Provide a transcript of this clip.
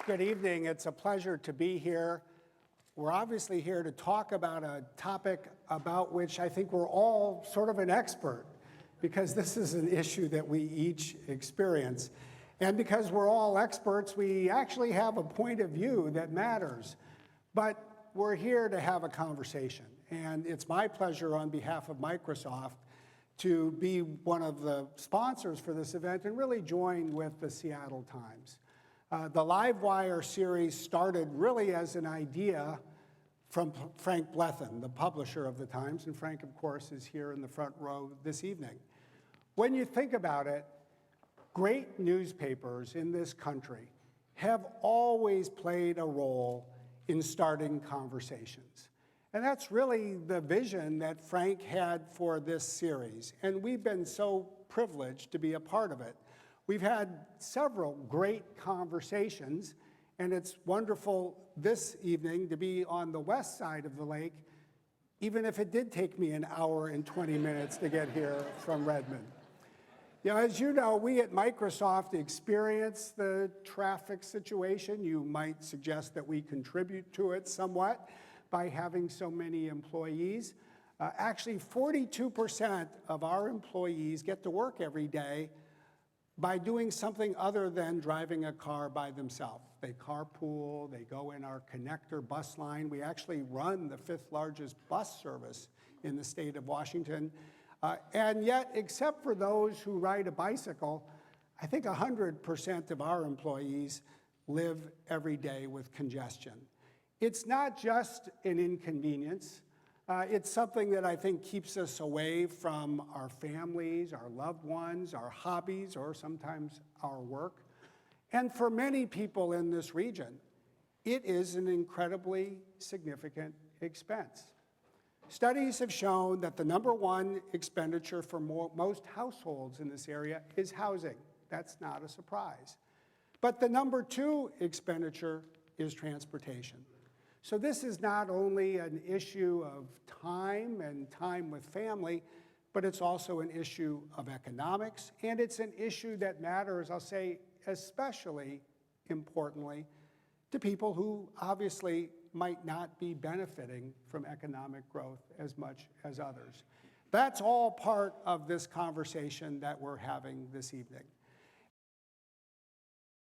Good evening. It's a pleasure to be here. We're obviously here to talk about a topic about which I think we're all sort of an expert, because this is an issue that we each experience. And because we're all experts, we actually have a point of view that matters. But we're here to have a conversation. And it's my pleasure on behalf of Microsoft to be one of the sponsors for this event and really join with the Seattle Times. The LiveWire series started really as an idea from Frank Blethen, the publisher of the Times, and Frank, of course, is here in the front row this evening. When you think about it, great newspapers in this country have always played a role in starting conversations. And that's really the vision that Frank had for this series, and we've been so privileged to be a part of it. We've had several great conversations, and it's wonderful this evening to be on the west side of the lake, even if it did take me an hour and 20 minutes to get here from Redmond. You know, as you know, we at Microsoft experience the traffic situation. You might suggest that we contribute to it somewhat by having so many employees. Actually, 42% of our employees get to work every day by doing something other than driving a car by themselves. They carpool, they go in our connector bus line. We actually run the 5th largest bus service in the state of Washington. And yet, except for those who ride a bicycle, I think 100% of our employees live every day with congestion. It's not just an inconvenience. It's something that I think keeps us away from our families, our loved ones, our hobbies, or sometimes our work. And for many people in this region, it is an incredibly significant expense. Studies have shown that the #1 expenditure for most households in this area is housing. That's not a surprise. But the #2 expenditure is transportation. So this is not only an issue of time and time with family, but it's also an issue of economics, and it's an issue that matters, I'll say, especially importantly, to people who obviously might not be benefiting from economic growth as much as others. That's all part of this conversation that we're having this evening.